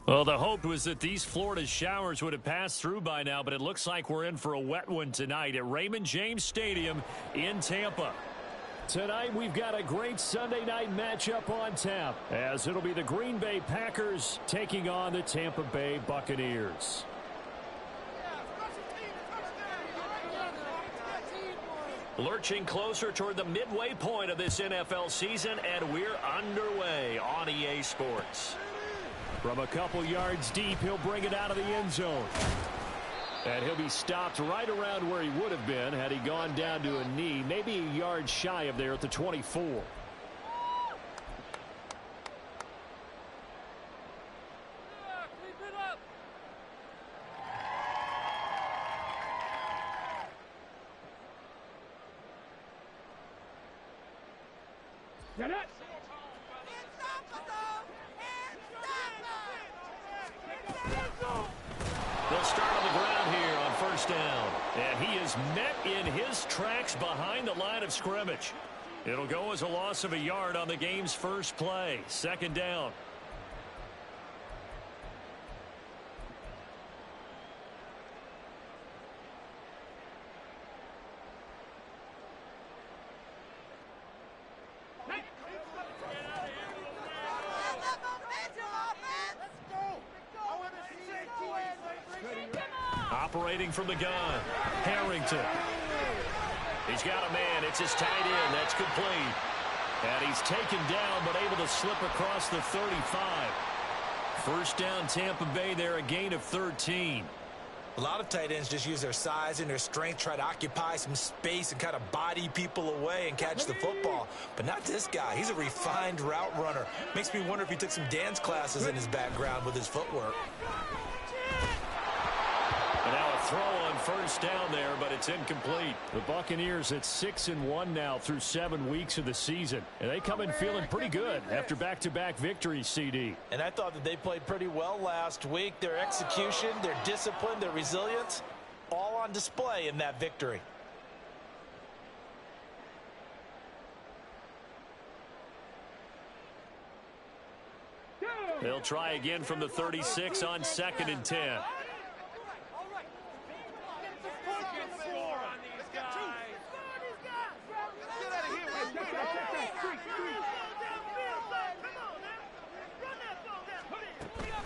Well, the hope was that these Florida showers would have passed through by now, but it looks like we're in for a wet one tonight at Raymond James Stadium in Tampa. Tonight, we've got a great Sunday night matchup on tap, as it'll be the Green Bay Packers taking on the Tampa Bay Buccaneers. Lurching closer toward the midway point of this NFL season, and we're underway on EA Sports. From a couple yards deep, he'll bring it out of the end zone. And he'll be stopped right around where he would have been had he gone down to a knee, maybe a yard shy of there at the 24. They'll start on the ground here on first down. And he is met in his tracks behind the line of scrimmage. It'll go as a loss of a yard on the game's first play. Second down. Operating from the gun, Harrington. He's got a man. It's his tight end. That's complete. And he's taken down, but able to slip across the 35. First down, Tampa Bay there, a gain of 13. A lot of tight ends just use their size and their strength, try to occupy some space and kind of body people away and catch the football. But not this guy. He's a refined route runner. Makes me wonder if he took some dance classes in his background with his footwork. And now a throw on first down there, but it's incomplete. The Buccaneers at 6-1 now through 7 weeks of the season. And they come in feeling pretty good after back-to-back victories, CD. And I thought that they played pretty well last week. Their execution, their discipline, their resilience, all on display in that victory. They'll try again from the 36 on 2nd and 10.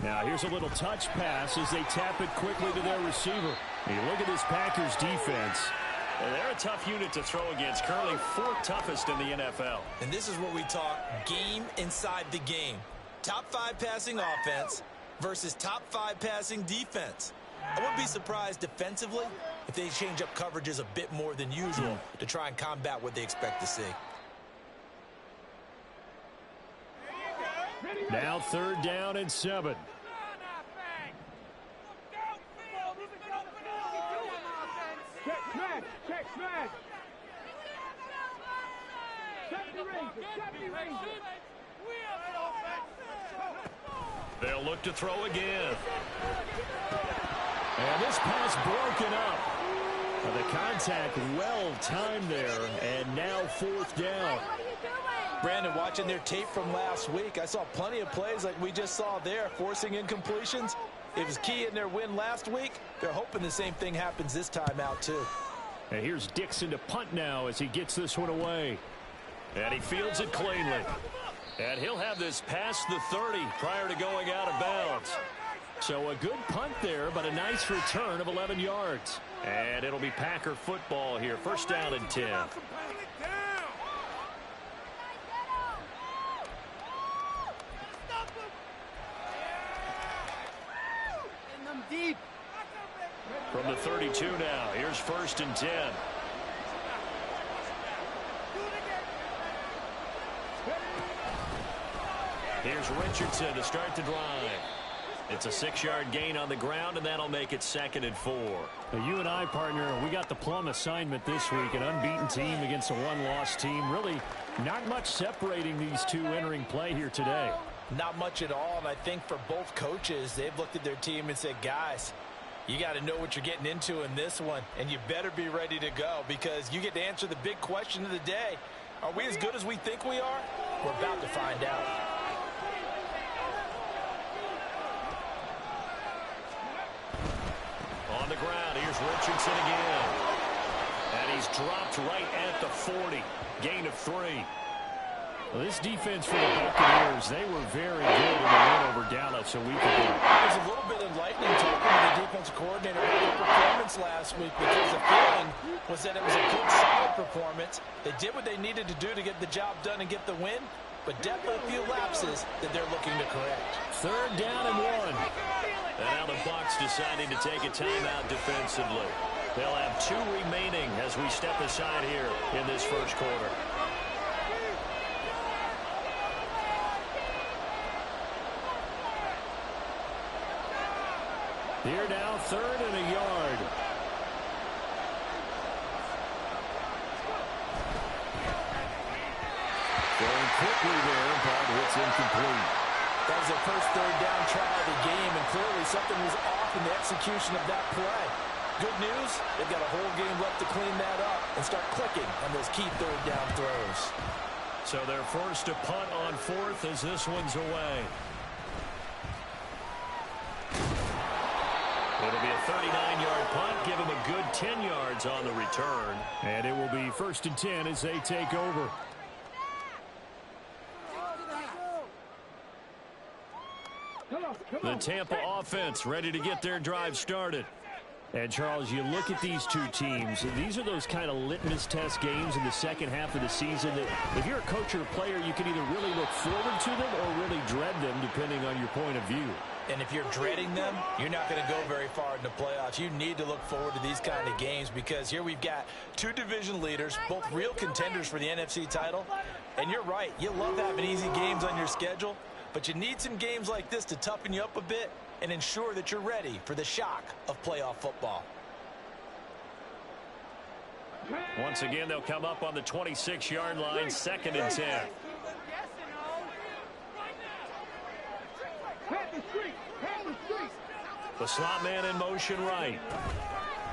Now here's a little touch pass as they tap it quickly to their receiver. And you look at this Packers defense. And they're a tough unit to throw against, currently 4th toughest in the NFL. And this is what we talk game inside the game. Top 5 passing offense versus top 5 passing defense. I wouldn't be surprised defensively if they change up coverages a bit more than usual to try and combat what they expect to see. Now 3rd down and 7. They'll look to throw again. And this pass broken up. The contact well timed there, and now 4th down. Brandon, watching their tape from last week, I saw plenty of plays like we just saw there, forcing incompletions. It was key in their win last week. They're hoping the same thing happens this time out, too. And here's Dixon to punt now as he gets this one away. And he fields it cleanly. And he'll have this past the 30 prior to going out of bounds. So a good punt there, but a nice return of 11 yards. And it'll be Packer football here. First down and 10. From the 32 now, here's 1st and 10. Here's Richardson to start the drive. It's a 6-yard gain on the ground, and that'll make it 2nd and 4. Now, you and I, partner, we got the plum assignment this week, an unbeaten team against a one-loss team. Really not much separating these two entering play here today. Not much at all, and I think for both coaches, they've looked at their team and said, guys, you got to know what you're getting into in this one, and you better be ready to go because you get to answer the big question of the day. Are we as good as we think we are? We're about to find out. the ground. Here's Richardson again. And he's dropped right at the 40. Gain of 3. Well, this defense for the Buccaneers, they were very good in the win over Dallas a week ago. It was a little bit enlightening talking to the defensive coordinator about their performance last week, because the feeling was that it was a good, solid performance. They did what they needed to do to get the job done and get the win, but definitely a few lapses that they're looking to correct. 3rd down and 1. And now the Bucs deciding to take a timeout defensively. They'll have 2 remaining as we step aside here in this first quarter. Here now, 3rd and a yard. Going quickly there, but it's incomplete. That was their first 3rd down try of the game, and clearly something was off in the execution of that play. Good news, they've got a whole game left to clean that up and start clicking on those key 3rd down throws. So they're forced to punt on 4th as this one's away. It'll be a 39-yard punt, give them a good 10 yards on the return. And it will be 1st and 10 as they take over. The Tampa offense ready to get their drive started. And, Charles, you look at these two teams, these are those kind of litmus test games in the second half of the season that if you're a coach or a player, you can either really look forward to them or really dread them, depending on your point of view. And if you're dreading them, you're not going to go very far in the playoffs. You need to look forward to these kind of games, because here we've got 2 division leaders, both real contenders for the NFC title. And you're right, you love having easy games on your schedule, but you need some games like this to toughen you up a bit and ensure that you're ready for the shock of playoff football. Once again, they'll come up on the 26-yard line, 2nd and 10. The slot man in motion right.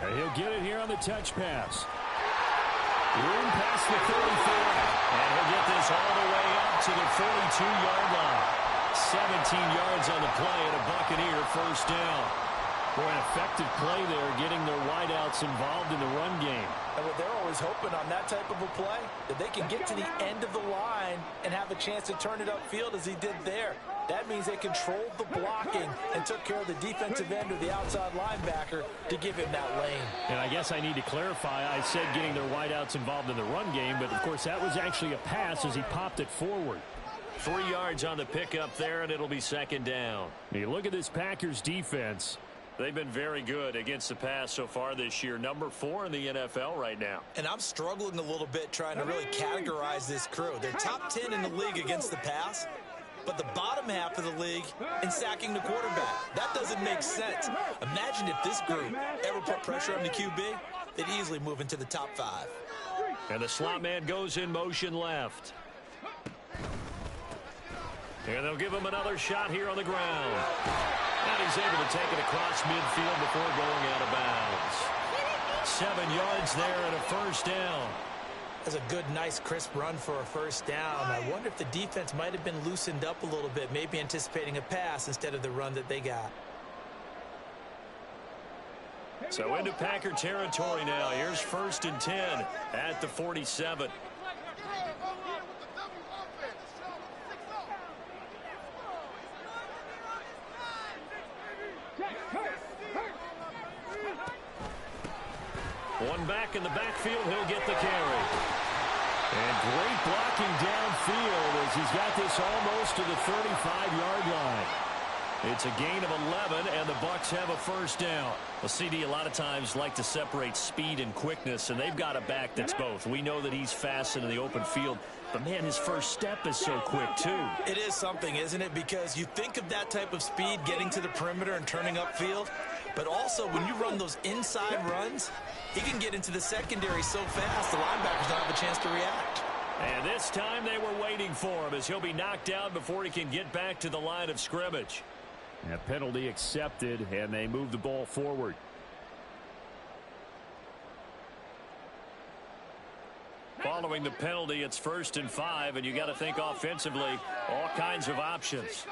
And he'll get it here on the touch pass. Room past the 35. And he'll get this all the way up to the 42-yard line. 17 yards on the play and a Buccaneer 1st down. Boy, an effective play there, getting their wideouts involved in the run game. And what they're always hoping on that type of a play, that they can get to the end of the line and have a chance to turn it upfield as he did there. That means they controlled the blocking and took care of the defensive end or the outside linebacker to give him that lane. And I guess I need to clarify, I said getting their wideouts involved in the run game, but of course that was actually a pass as he popped it forward. 3 yards on the pickup there, and it'll be 2nd down. You look at this Packers defense. They've been very good against the pass so far this year. Number 4 in the NFL right now. And I'm struggling a little bit trying to really categorize this crew. They're top 10 in the league against the pass, but the bottom half of the league in sacking the quarterback. That doesn't make sense. Imagine if this group ever put pressure on the QB, they'd easily move into the top 5. And the slot man goes in motion left. And they'll give him another shot here on the ground. And he's able to take it across midfield before going out of bounds. 7 yards there and a 1st down. That's a good, nice, crisp run for a 1st down. I wonder if the defense might have been loosened up a little bit, maybe anticipating a pass instead of the run that they got. So into Packer territory now. Here's 1st and 10 at the 47. One back in the backfield, he'll get the carry. And great blocking downfield as he's got this almost to the 35-yard line. It's a gain of 11, and the Bucs have a 1st down. Well, CD, a lot of times like to separate speed and quickness, and they've got a back that's both. We know that he's fast in the open field, but, man, his first step is so quick, too. It is something, isn't it? Because you think of that type of speed getting to the perimeter and turning upfield, but also when you run those inside runs, he can get into the secondary so fast the linebackers don't have a chance to react. And this time they were waiting for him as he'll be knocked out before he can get back to the line of scrimmage. A penalty accepted, and they move the ball forward. Following the penalty, it's 1st and 5, and you got to think offensively, all kinds of options.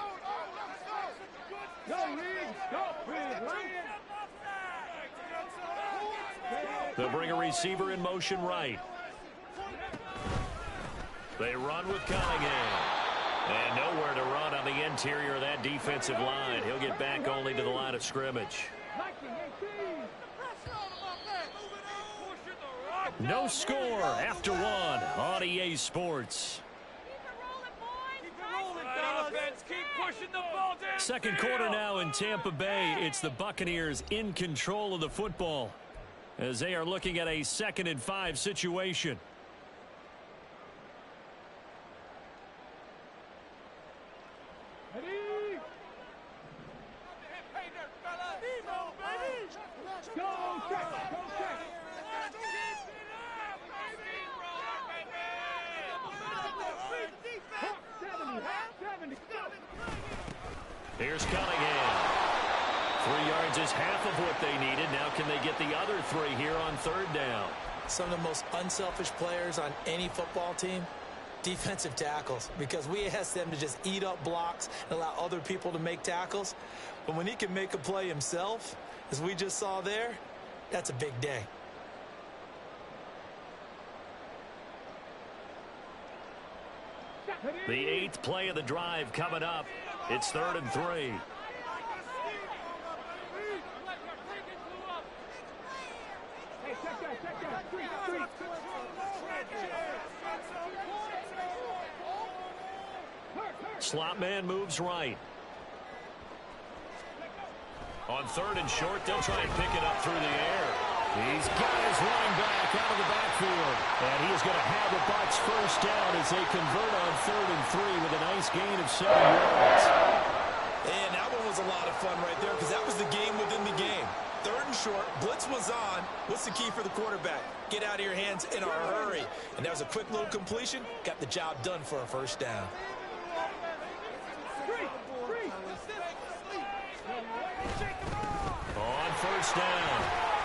They'll bring a receiver in motion right. They run with Cunningham. And nowhere to run on the interior of that defensive line. He'll get back only to the line of scrimmage. No score after one on EA Sports. Second quarter now in Tampa Bay. It's the Buccaneers in control of the football as they are looking at a 2nd and 5 situation. Here's Cunningham. 3 yards is half of what they needed. Now can they get the other 3 here on 3rd down? Some of the most unselfish players on any football team, defensive tackles, because we ask them to just eat up blocks and allow other people to make tackles. But when he can make a play himself, as we just saw there, that's a big day. The 8th play of the drive coming up. It's 3rd and 3. Slot man moves right. On 3rd and short, they'll try and pick it up through the air. He's got his running back out of the backfield. And he is going to have the Bucs first down as they convert on 3rd and 3 with a nice gain of 7 yards. And that one was a lot of fun right there because that was the game within the game. 3rd and short, blitz was on. What's the key for the quarterback? Get out of your hands in a hurry. And that was a quick little completion. Got the job done for a first down. On 1st down,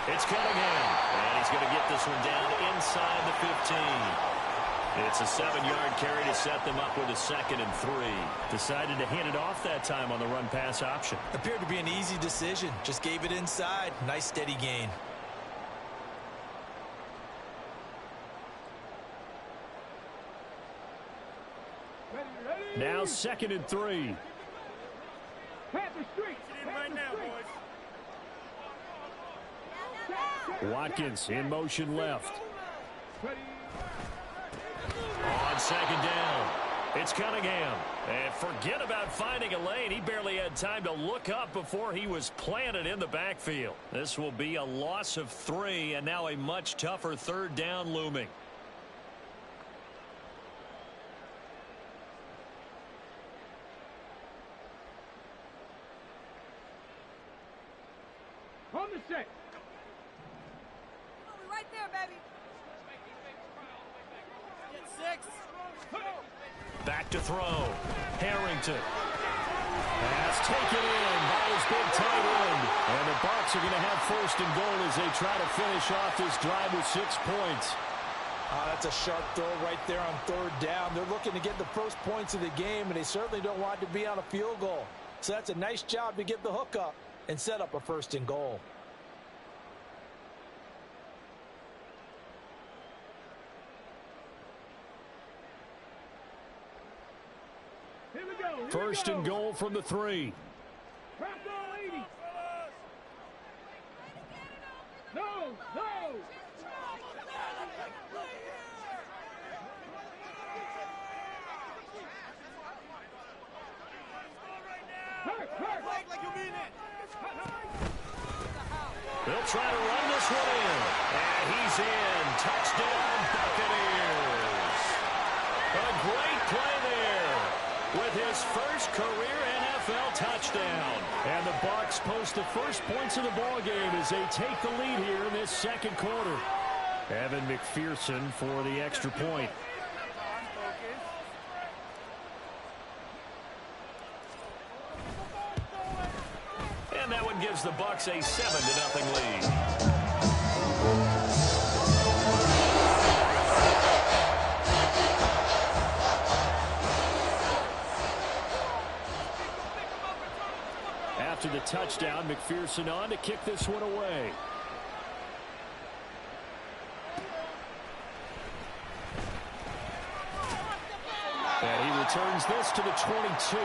it's Cunningham. And he's going to get this one down inside the 15. It's a 7-yard carry to set them up with a 2nd and 3. Decided to hand it off that time on the run-pass option. Appeared to be an easy decision. Just gave it inside. Nice steady gain. Now 2nd and 3. Watkins in motion left. On 2nd down, it's Cunningham. And forget about finding a lane. He barely had time to look up before he was planted in the backfield. This will be a loss of 3, and now a much tougher 3rd down looming. On the 6. Right there, baby. Get 6. Back to throw. Harrington. Pass taken in by his big tight end. And the Bucs are going to have 1st and goal as they try to finish off this drive with 6 points. That's a sharp throw right there on 3rd down. They're looking to get the first points of the game, and they certainly don't want to be on a field goal. So that's a nice job to get the hook up and set up a 1st and goal. Here we go. 1st and goal from the 3. Crack all 80. No, no. They'll try to run this one in. And he's in. Touchdown, Buccaneers. A great play there with his first career NFL touchdown. And the Bucs post the first points of the ball game as they take the lead here in this 2nd quarter. Evan McPherson for the extra point. And that one gives the Bucs a 7-0 lead. After the touchdown, McPherson on to kick this one away. returns this to the 22.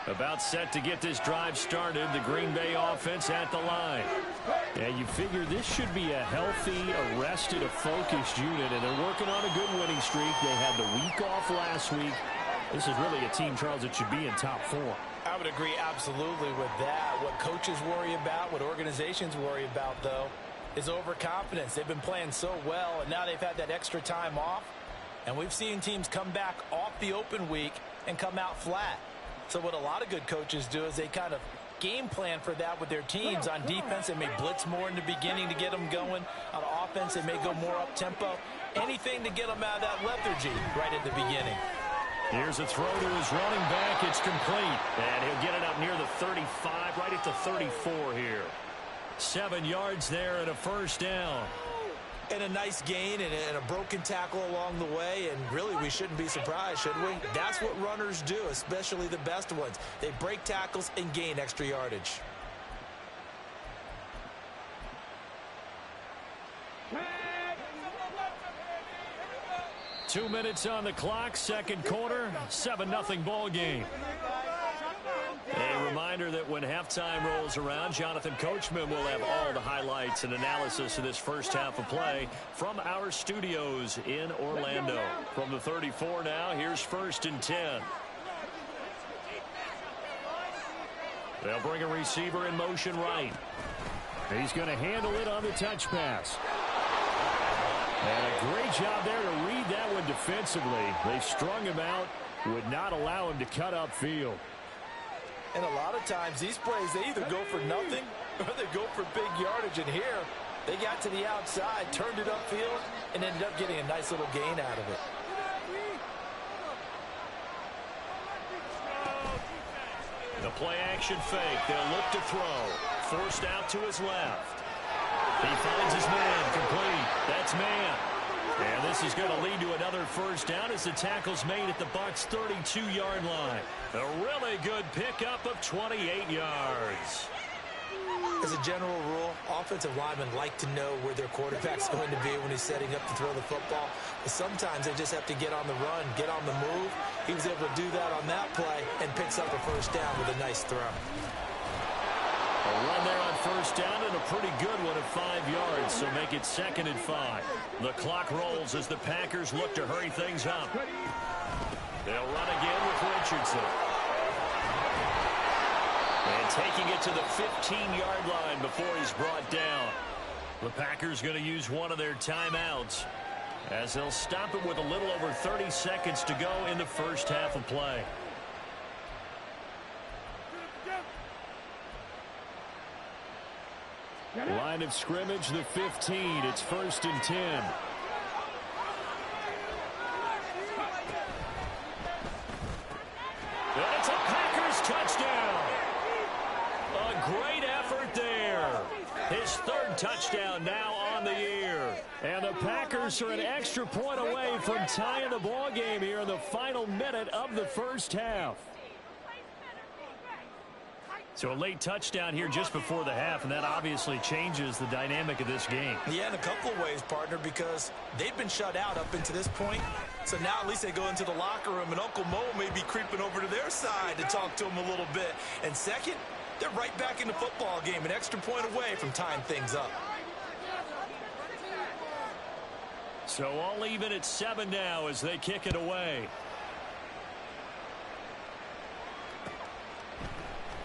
About set to get this drive started. The Green Bay offense at the line. And you figure this should be a healthy, arrested, a focused unit, and they're working on a good winning streak. They had the week off last week. This is really a team, Charles, that should be in top 4. I would agree absolutely with that. What coaches worry about, what organizations worry about, though, is overconfidence. They've been playing so well, and now they've had that extra time off. And we've seen teams come back off the open week and come out flat. So what a lot of good coaches do is they kind of game plan for that with their teams. On defense, they may blitz more in the beginning to get them going. On offense, they may go more up-tempo. Anything to get them out of that lethargy right at the beginning. Here's a throw to his running back. It's complete. And he'll get it up near the 35, right at the 34 here. 7 yards there and a first down. And a nice gain and a broken tackle along the way, and really we shouldn't be surprised, should we? That's what runners do, especially the best ones. They break tackles and gain extra yardage. Two minutes on the clock, second quarter, 7-0 ball game. A reminder that when halftime rolls around, Jonathan Coachman will have all the highlights and analysis of this first half of play from our studios in Orlando. From the 34 now, here's 1st and 10. They'll bring a receiver in motion right. He's going to handle it on the touch pass. And a great job there to read that one defensively. They strung him out, would not allow him to cut upfield. And a lot of times these plays, they either go for nothing or they go for big yardage. And here, they got to the outside, turned it upfield, and ended up getting a nice little gain out of it. The play-action fake. They'll look to throw. Forced out to his left. He finds his man. Complete. That's man. And this is going to lead to another first down as the tackle's made at the Bucs' 32-yard line. A really good pickup of 28 yards. As a general rule, offensive linemen like to know where their quarterback's going to be when he's setting up to throw the football. But sometimes they just have to get on the run, get on the move. He was able to do that on that play and picks up a first down with a nice throw. A run there on first down and a pretty good one at 5 yards, so make it 2nd and 5. The clock rolls as the Packers look to hurry things up. They'll run again with Richardson. And taking it to the 15-yard line before he's brought down. The Packers going to use one of their timeouts as they'll stop it with a little over 30 seconds to go in the first half of play. Line of scrimmage, the 15. It's 1st and 10. And it's a Packers touchdown. A great effort there. His 3rd touchdown now on the year. And the Packers are an extra point away from tying the ball game here in the final minute of the first half. So a late touchdown here just before the half, and that obviously changes the dynamic of this game. Yeah, in a couple of ways, partner, because they've been shut out up until this point. So now at least they go into the locker room, and Uncle Mo may be creeping over to their side to talk to him a little bit. And second, they're right back in the football game, an extra point away from tying things up. So all even at 7 now as they kick it away.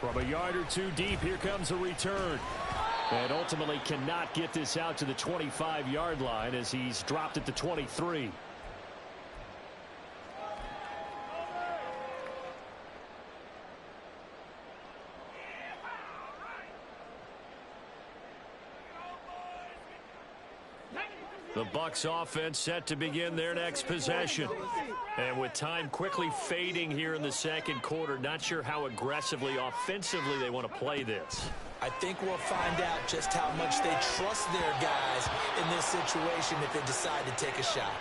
From a yard or two deep, here comes a return. And ultimately cannot get this out to the 25-yard line as he's dropped at the 23. The Bucs offense set to begin their next possession. And with time quickly fading here in the second quarter, not sure how aggressively, offensively they want to play this. I think we'll find out just how much they trust their guys in this situation if they decide to take a shot.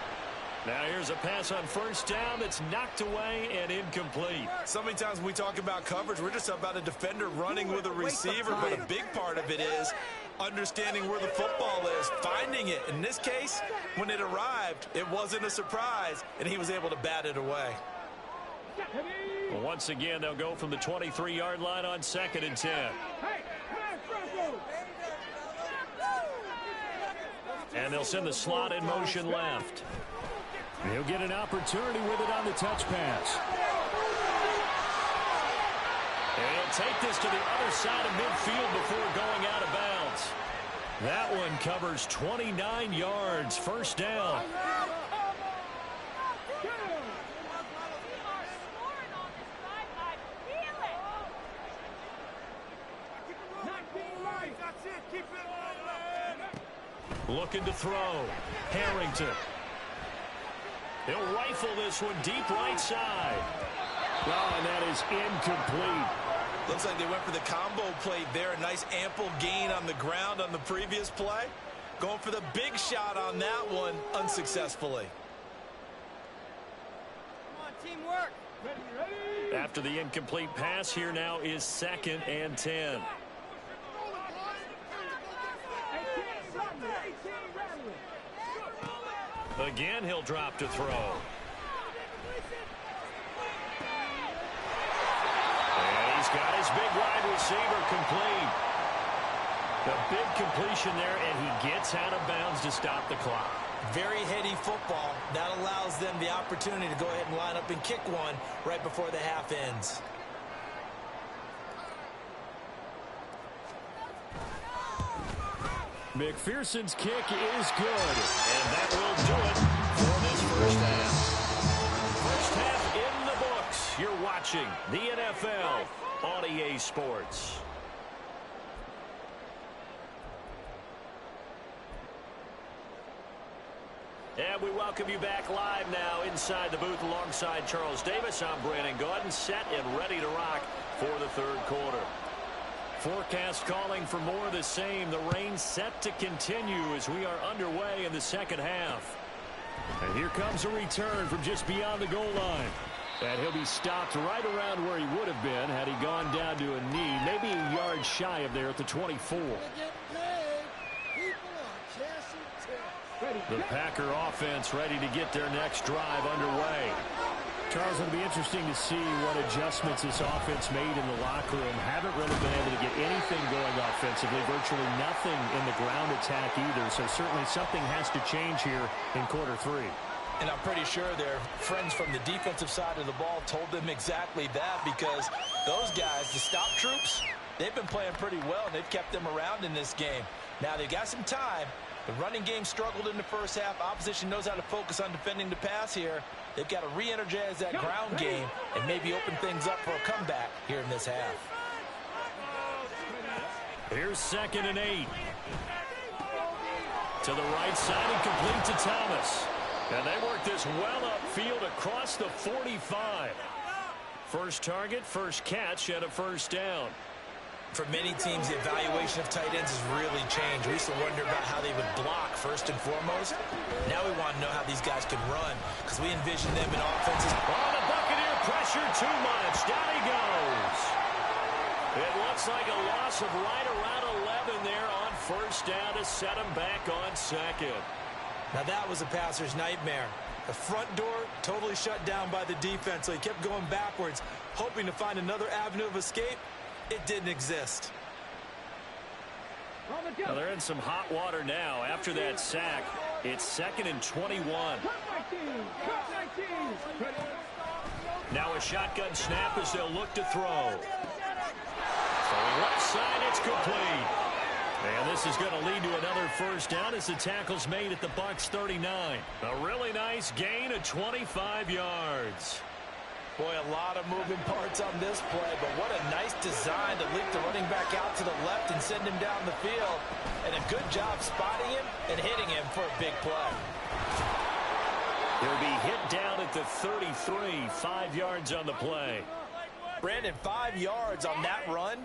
Now here's a pass on first down that's knocked away and incomplete. So many times when we talk about coverage, we're just about a defender running with a receiver, but a big part of it is understanding where the football is, finding it. In this case, when it arrived, it wasn't a surprise, and he was able to bat it away. Well, once again, they'll go from the 23-yard line on 2nd and 10. And they'll send the slot in motion left. He'll get an opportunity with it on the touch pass. And he'll take this to the other side of midfield before going out of bounds. That one covers 29 yards, first down. Looking to throw. Harrington. He'll rifle this one deep right side. Oh, and that is incomplete. Looks like they went for the combo play there. A nice ample gain on the ground on the previous play. Going for the big shot on that one unsuccessfully. Come on, teamwork. After the incomplete pass, here now is 2nd and 10. Again, he'll drop to throw. And he's got his big wide receiver complete. The big completion there, and he gets out of bounds to stop the clock. Very heady football. That allows them the opportunity to go ahead and line up and kick one right before the half ends. McPherson's kick is good, and that will do it for this first half. First half in the books. You're watching the NFL on EA Sports. And we welcome you back live now inside the booth alongside Charles Davis. I'm Brandon Gaudin, set and ready to rock for the third quarter. Forecast calling for more of the same. The rain set to continue as we are underway in the second half. And here comes a return from just beyond the goal line. And he'll be stopped right around where he would have been had he gone down to a knee, maybe a yard shy of there at the 24. The Packer offense ready to get their next drive underway. Charles, it'll be interesting to see what adjustments this offense made in the locker room. Haven't really been able to get anything going offensively, virtually nothing in the ground attack either. So certainly something has to change here in quarter 3. And I'm pretty sure their friends from the defensive side of the ball told them exactly that, because those guys, the stop troops, they've been playing pretty well, and they've kept them around in this game. Now they've got some time. The running game struggled in the first half. Opposition knows how to focus on defending the pass here. They've got to re-energize that ground game and maybe open things up for a comeback here in this half. Here's 2nd and 8. To the right side and complete to Thomas. And they work this well upfield across the 45. First target, first catch, and a first down. For many teams, the evaluation of tight ends has really changed. We used to wonder about how they would block first and foremost. Now we want to know how these guys can run, because we envision them in offenses. Oh, the Buccaneer pressure too much. Down he goes. It looks like a loss of right around 11 there on first down to set him back on 2nd. Now that was a passer's nightmare. The front door totally shut down by the defense, so he kept going backwards, hoping to find another avenue of escape. It didn't exist. Well, they're in some hot water now. After that sack, it's 2nd and 21. Now a shotgun snap as they'll look to throw. From left side, it's complete. And this is going to lead to another first down as the tackle's made at the Bucs 39. A really nice gain of 25 yards. Boy, a lot of moving parts on this play, but what a nice design to leak the running back out to the left and send him down the field. And a good job spotting him and hitting him for a big play. He'll be hit down at the 33, 5 yards on the play. Brandon, 5 yards on that run.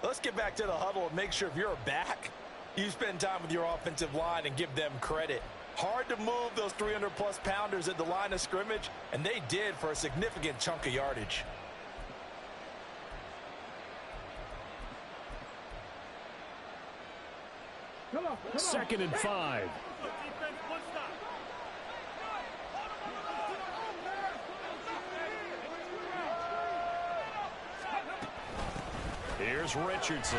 Let's get back to the huddle and make sure if you're a back, you spend time with your offensive line and give them credit. Hard to move those 300-plus pounders at the line of scrimmage, and they did for a significant chunk of yardage. Come on. 2nd and 5. Here's Richardson.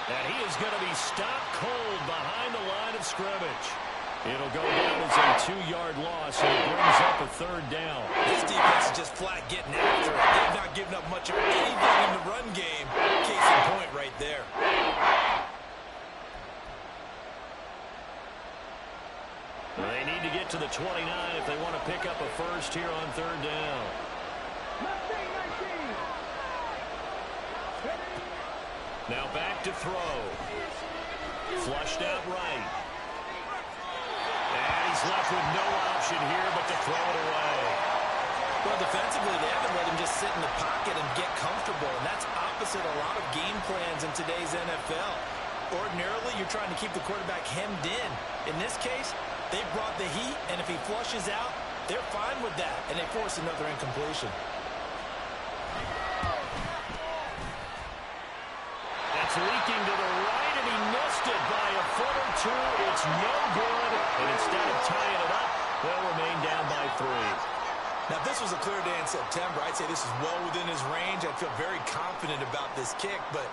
And he is going to be stopped cold behind the line of scrimmage. It'll go down as a 2-yard loss, and it brings up a 3rd down. This defense is just flat getting after it. They've not given up much of anything in the run game. Case in point right there. They need to get to the 29 if they want to pick up a first here on 3rd down. Now back to throw. Flushed out right. And he's left with no option here but to throw it away. Well, defensively, they haven't let him just sit in the pocket and get comfortable, and that's opposite a lot of game plans in today's NFL. Ordinarily, you're trying to keep the quarterback hemmed in. In this case, they brought the heat, and if he flushes out, they're fine with that, and they force another incompletion. That's leaking to the right, and he missed it by a foot or two. It's no good, and instead of tying it up, they'll remain down by 3. Now, if this was a clear day in September, I'd say this is well within his range. I'd feel very confident about this kick, but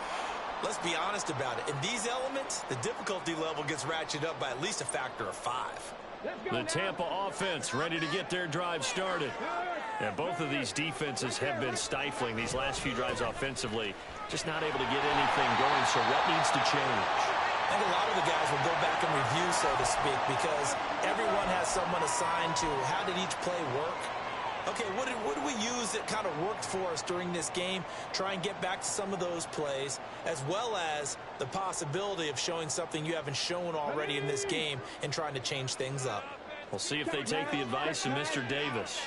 let's be honest about it. In these elements, the difficulty level gets ratcheted up by at least a factor of 5. The Tampa offense ready to get their drive started. And both of these defenses have been stifling these last few drives offensively. Just not able to get anything going, so what needs to change? I think a lot of the guys will go back and review, so to speak, because everyone has someone assigned to how did each play work. Okay, what did we use that kind of worked for us during this game? Try and get back to some of those plays, as well as the possibility of showing something you haven't shown already in this game and trying to change things up. We'll see if they take the advice of Mr. Davis.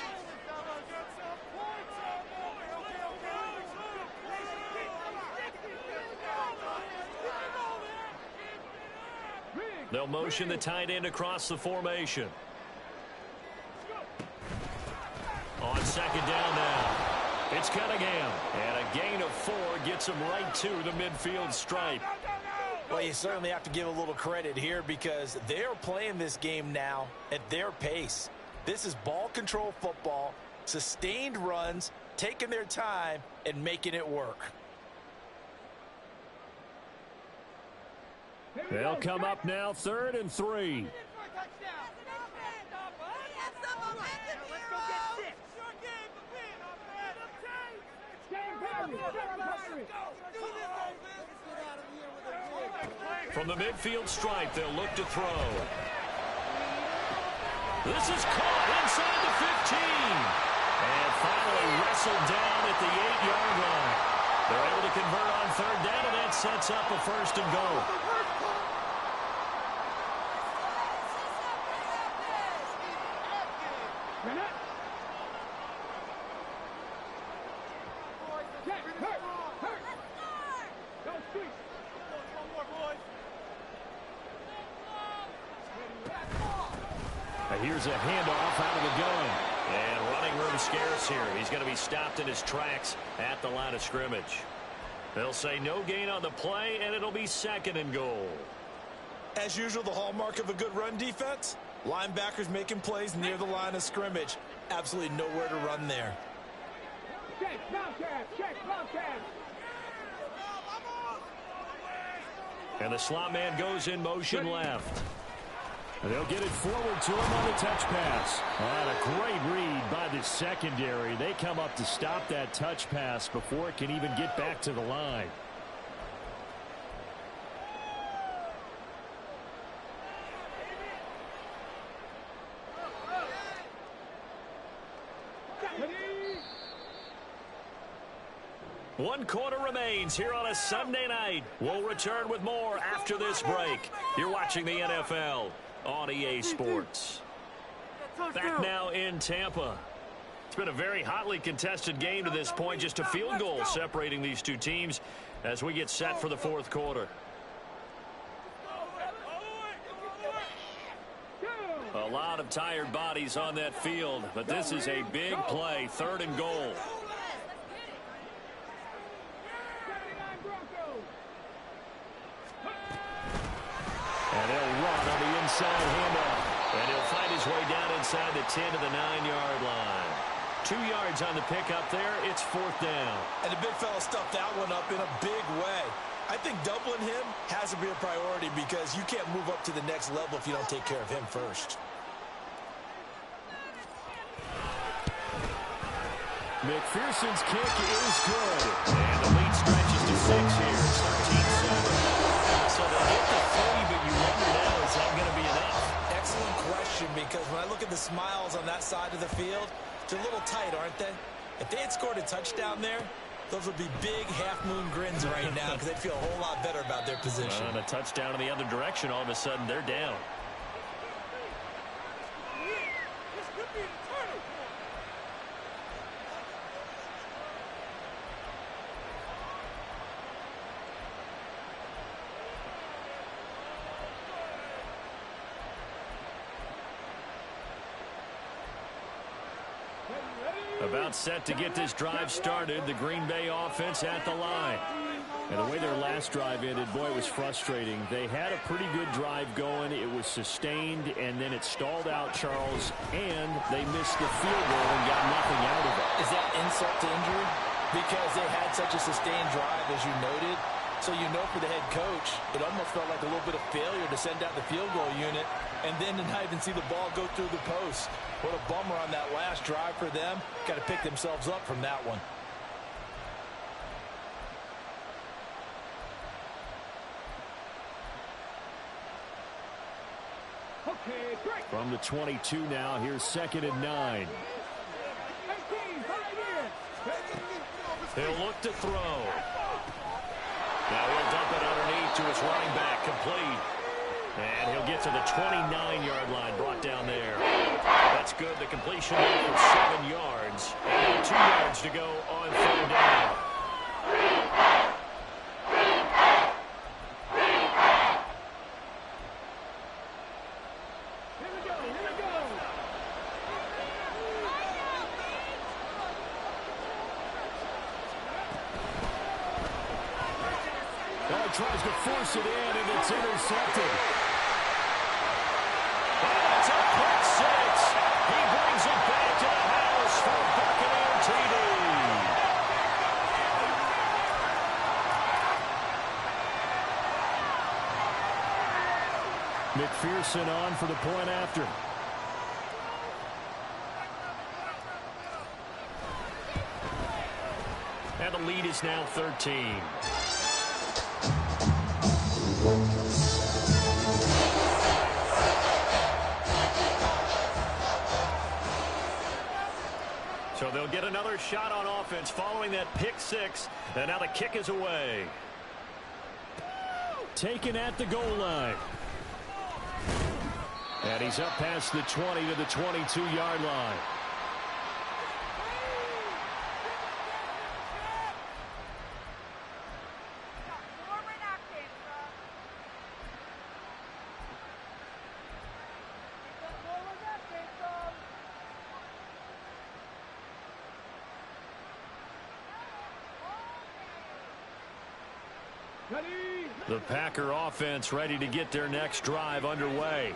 They'll motion the tight end across the formation. On 2nd down now, it's Cunningham. And a gain of 4 gets him right to the midfield stripe. Well, you certainly have to give a little credit here because they're playing this game now at their pace. This is ball control football, sustained runs, taking their time, and making it work. They'll come up now, 3rd and 3. From the midfield stripe, they'll look to throw. This is caught inside the 15. And finally wrestled down at the 8-yard line. They're able to convert on 3rd down, and that sets up a 1st and goal. Here's a handoff out of the gun. And running room scarce here. He's going to be stopped in his tracks at the line of scrimmage. They'll say no gain on the play, and it'll be 2nd and goal. As usual, the hallmark of a good run defense, linebackers making plays near the line of scrimmage. Absolutely nowhere to run there. Check, Bobcat, check, Bobcat. And the slot man goes in motion left. They'll get it forward to him on the touch pass. And a great read by the secondary. They come up to stop that touch pass before it can even get back to the line. One quarter remains here on a Sunday night. We'll return with more after this break. You're watching the NFL on EA Sports. Back now in Tampa. It's been a very hotly contested game to this point. Just a field goal separating these two teams as we get set for the 4th quarter. lot of tired bodies on that field, but this is a big play, 3rd and goal. And they'll run on the inside handoff. And he'll find his way down inside the 10 to the 9-yard line. 2 yards on the pickup there. It's 4th down. And the big fella stuffed that one up in a big way. I think doubling him has to be a priority because you can't move up to the next level if you don't take care of him first. McPherson's kick is good. And the lead stretches to 6 here. It's 13-7. So they hit the 3, but you wonder now, is that going to be enough? Excellent question, because when I look at the smiles on that side of the field, they're a little tight, aren't they? If they had scored a touchdown there, those would be big half-moon grins right now because they'd feel a whole lot better about their position. And a touchdown in the other direction, all of a sudden they're down. About set to get this drive started. The Green Bay offense at the line. And the way their last drive ended, boy, it was frustrating. They had a pretty good drive going. It was sustained, and then it stalled out, Charles, and they missed the field goal and got nothing out of it. Is that insult to injury? Because they had such a sustained drive, as you noted. So you know for the head coach, it almost felt like a little bit of failure to send out the field goal unit and then to not even see the ball go through the post. What a bummer on that last drive for them. Got to pick themselves up from that one. Okay, break. From the 22 now, here's 2nd and 9. 18, right here. He'll look to throw. Now he'll dump it underneath to his running back, complete. And he'll get to the 29-yard line, brought down there. That's good. The completion for 7 yards. And 2 yards to go on 3rd down. Here we go, here we go. Well, he tries to force it in, and it's intercepted. That's a quick 6. He brings it back to the house for a Buccaneer TD. McPherson on for the point after. And the lead is now 13. So they'll get another shot on offense following that pick 6. And now the kick is away. Taken at the goal line. And he's up past the 20 to the 22-yard line. The Packer offense ready to get their next drive underway.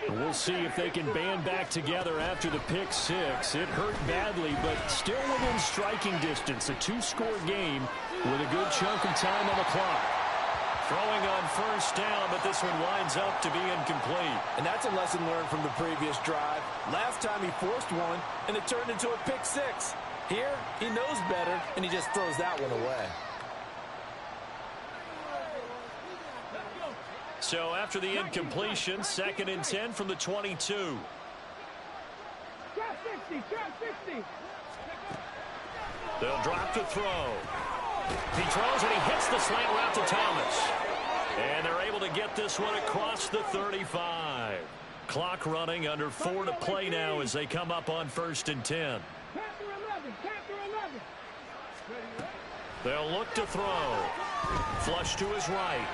We'll see if they can band back together after the pick 6. It hurt badly, but still within striking distance. A 2-score game with a good chunk of time on the clock. Throwing on 1st down, but this one winds up to be incomplete. And that's a lesson learned from the previous drive. Last time he forced one, and it turned into a pick 6. Here, he knows better, and he just throws that one away. So after the incompletion, 2nd and 10 from the 22. Drop 60, drop 60. They'll drop to throw. He throws and he hits the slant route to Thomas. And they're able to get this one across the 35. Clock running, under 4 to play now as they come up on 1st and 10. Panther 11, Panther 11. They'll look to throw. Flush to his right.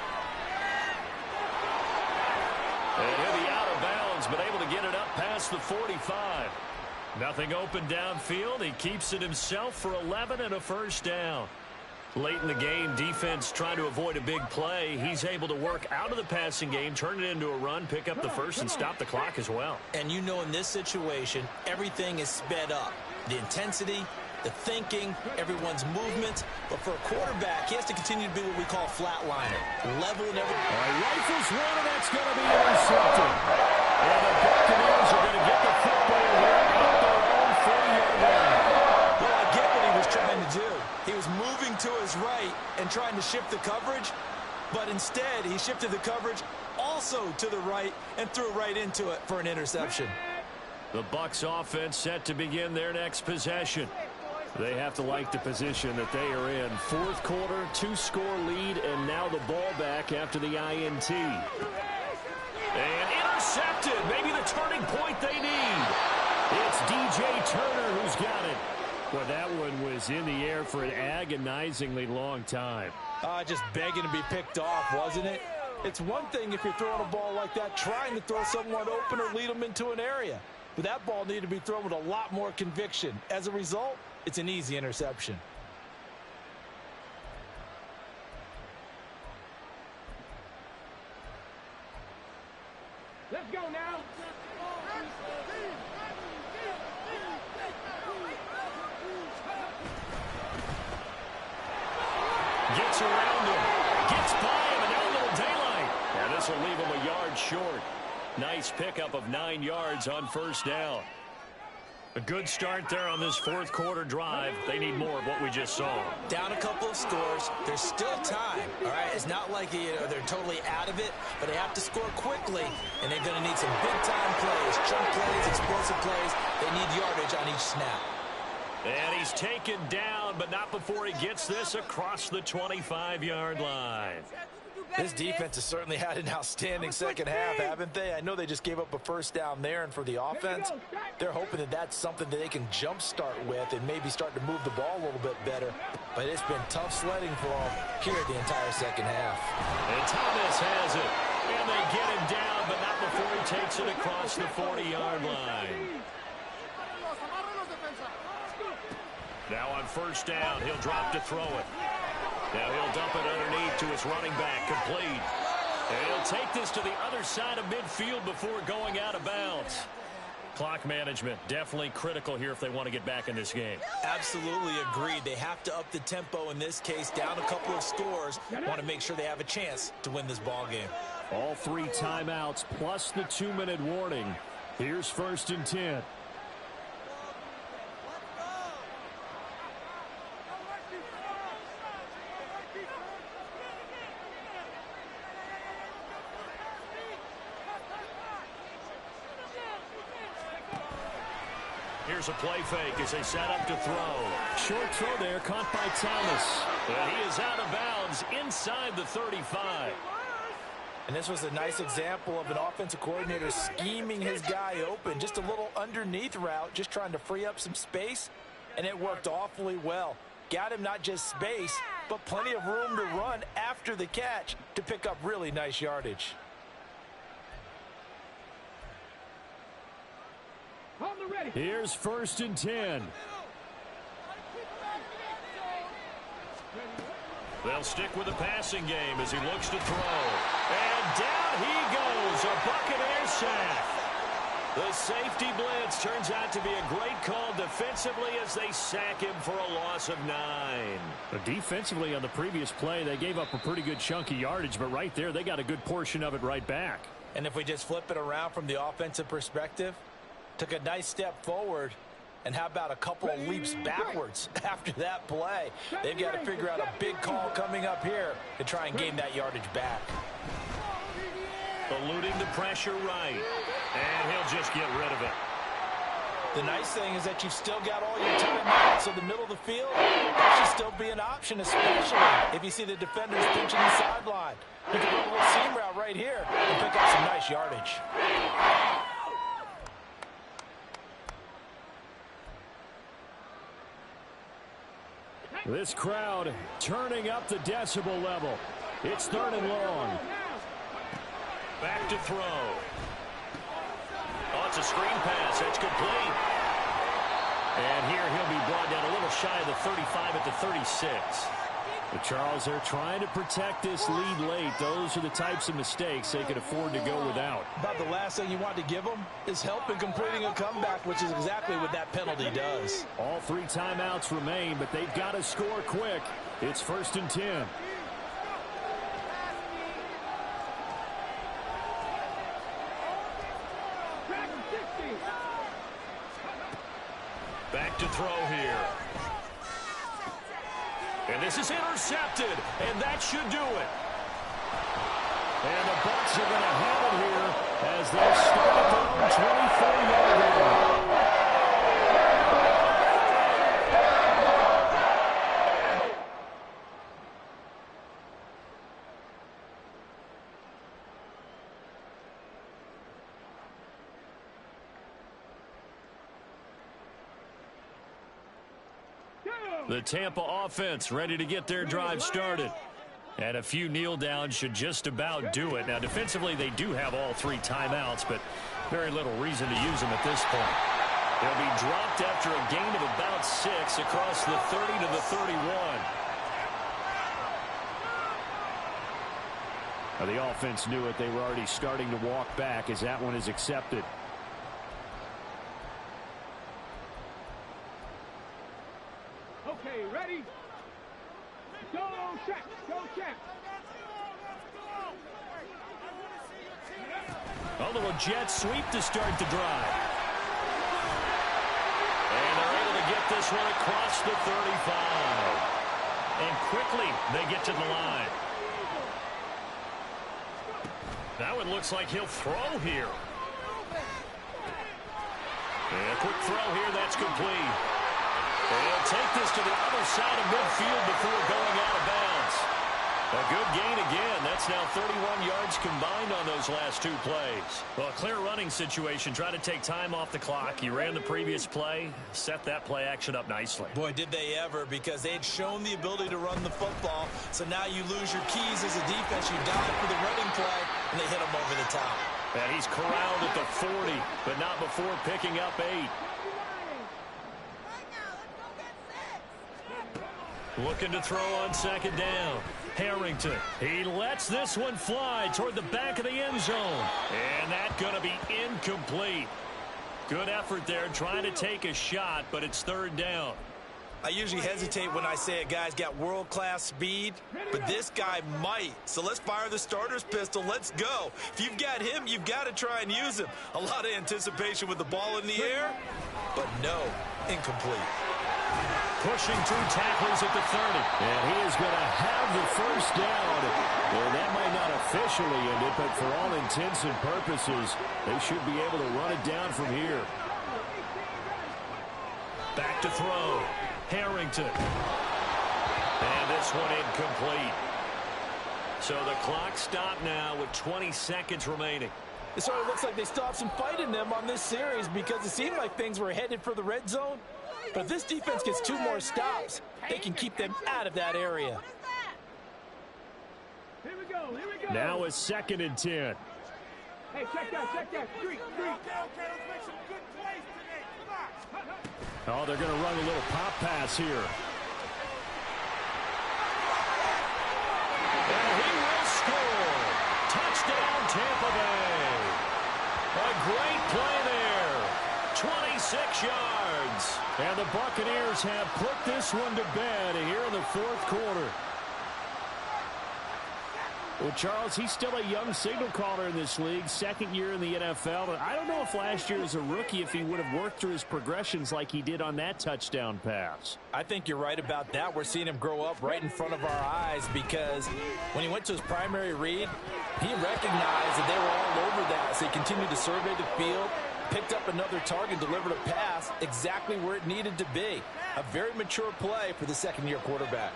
And he'll be out of bounds He's been able to get it up past the 45. Nothing open downfield. He keeps it himself for 11 and a first down. Late in the game, defense trying to avoid a big play. He's able to work out of the passing game, turn it into a run, pick up the first, and stop the clock as well. And you know in this situation, everything is sped up. The intensity, the thinking, everyone's movement. But for a quarterback, he has to continue to be what we call flatliner. Level and everything. Rifles one, and that's going to be intercepted. And the Buccaneers are going to get the football here at their own 40-yard line. Well, I get what he was trying to do. He was moving to his right and trying to shift the coverage, but instead he shifted the coverage also to the right and threw right into it for an interception. The Bucs offense set to begin their next possession. They have to like the position that they are in. Fourth quarter, 2-score lead, and now the ball back after the INT. And intercepted. Maybe the turning point they need. It's DJ Turner who's got it. Well, that one was in the air for an agonizingly long time. Just begging to be picked off, wasn't it? It's one thing if you're throwing a ball like that, trying to throw someone open or lead them into an area. But that ball needed to be thrown with a lot more conviction. As a result, it's an easy interception. Let's go now. Gets around him. Gets by him, and now a little daylight. And this will leave him a yard short. Nice pickup of 9 yards on first down. A good start there on this fourth quarter drive. They need more of what we just saw. Down a couple of scores. There's still time, all right? It's not like they're totally out of it, but they have to score quickly, and they're going to need some big-time plays, chunk plays, explosive plays. They need yardage on each snap. And he's taken down, but not before he gets this across the 25-yard line. This defense has certainly had an outstanding second half, haven't they? I know they just gave up a first down there, and for the offense, they're hoping that that's something that they can jumpstart with and maybe start to move the ball a little bit better. But it's been tough sledding for them here the entire second half. And Thomas has it. And they get him down, but not before he takes it across the 40-yard line. Now on first down, he'll drop to throw it. Now he'll dump it underneath to his running back, complete. And he'll take this to the other side of midfield before going out of bounds. Clock management, definitely critical here if they want to get back in this game. Absolutely agreed. They have to up the tempo in this case, down a couple of scores. Want to make sure they have a chance to win this ball game. All 3 timeouts plus the 2-minute warning. Here's first and 10. Here's a play fake as they set up to throw. Short throw there, caught by Thomas. And he is out of bounds inside the 35. And this was a nice example of an offensive coordinator scheming his guy open. Just a little underneath route, just trying to free up some space, and it worked awfully well. Got him not just space, but plenty of room to run after the catch to pick up really nice yardage. Here's first and 10. They'll stick with the passing game as he looks to throw. And down he goes, a Buccaneers sack. The safety blitz turns out to be a great call defensively as they sack him for a loss of 9. Defensively on the previous play, they gave up a pretty good chunk of yardage, but right there, they got a good portion of it right back. And if we just flip it around from the offensive perspective, took a nice step forward, and how about a couple of leaps backwards after that play? They've got to figure out a big call coming up here to try and gain that yardage back. Eluding the pressure right, and he'll just get rid of it. The nice thing is that you've still got all your timeouts, so the middle of the field, that should still be an option, especially if you see the defenders pinching the sideline. You can run a little seam route right here and pick up some nice yardage. This crowd turning up the decibel level. It's 3rd and long. Back to throw. It's a screen pass. That's complete. And here he'll be brought down a little shy of the 35 at the 36. But Charles, they're trying to protect this lead late. Those are the types of mistakes they could afford to go without. About the last thing you want to give them is help in completing a comeback, which is exactly what that penalty does. All 3 timeouts remain, but they've got to score quick. It's 1st and 10. Back to throw here. And this is intercepted, and that should do it. And the Bucs are going to have it here as they start at their own 24-yard line. The Tampa offense ready to get their drive started. And a few kneel downs should just about do it. Now, defensively, they do have all 3 timeouts, but very little reason to use them at this point. They'll be dropped after a gain of about 6 across the 30 to the 31. Now, the offense knew it. They were already starting to walk back as that one is accepted. Okay, ready? Go, check. Go, check. A little jet sweep to start the drive. And they're able to get this one across the 35. And quickly they get to the line. Now it looks like he'll throw here. And a quick throw here, that's complete. And he'll take this to the other side of midfield before going out of bounds. A good gain again. That's now 31 yards combined on those last 2 plays. Well, a clear running situation. Try to take time off the clock. You ran the previous play, set that play action up nicely. Boy, did they ever, because they had shown the ability to run the football. So now you lose your keys as a defense. You dive for the running play, and they hit them over the top. And he's corralled at the 40, but not before picking up 8. Looking to throw on 2nd down. Harrington, he lets this one fly toward the back of the end zone. And that's going to be incomplete. Good effort there trying to take a shot, but it's 3rd down. I usually hesitate when I say a guy's got world-class speed, but this guy might. So let's fire the starter's pistol. Let's go. If you've got him, you've got to try and use him. A lot of anticipation with the ball in the air, but no, incomplete. Pushing 2 tacklers at the 30. And he is going to have the 1st down. Well, that might not officially end it, but for all intents and purposes, they should be able to run it down from here. Back to throw. Harrington. And this one incomplete. So the clock stopped now with 20 seconds remaining. It sort of looks like they stopped some fight in them on this series because it seemed like things were headed for the red zone. But if this defense gets 2 more stops, they can keep them out of that area. Here we go. Now it's 2nd and 10. Hey, check that. Street. Oh, they're going to run a little pop pass here. And he will score. Touchdown, Tampa Bay. A great play there. 26 yards. And the Buccaneers have put this one to bed here in the 4th quarter. Well, Charles, he's still a young signal caller in this league, 2nd year in the NFL. And I don't know if last year as a rookie, if he would have worked through his progressions like he did on that touchdown pass. I think you're right about that. We're seeing him grow up right in front of our eyes because when he went to his primary read, he recognized that they were all over that. So he continued to survey the field, picked up another target, delivered a pass exactly where it needed to be. A very mature play for the 2nd-year quarterback.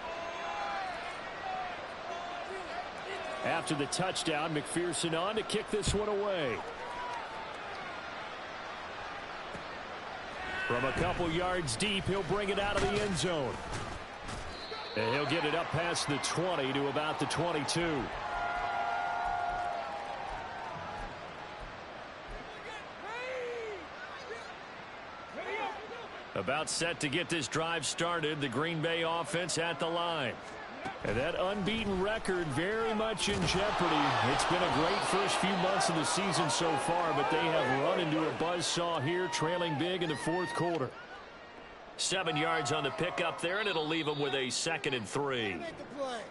After the touchdown, McPherson on to kick this one away. From a couple yards deep, he'll bring it out of the end zone. And he'll get it up past the 20 to about the 22. About set to get this drive started. The Green Bay offense at the line. And that unbeaten record very much in jeopardy. It's been a great first few months of the season so far, but they have run into a buzzsaw here, trailing big in the fourth quarter. 7 yards on the pickup there, and it'll leave them with a 2nd and 3.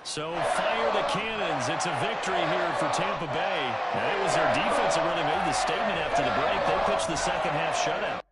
So fire the cannons. It's a victory here for Tampa Bay. And it was their defense that really made the statement after the break. They pitched the second half shutout.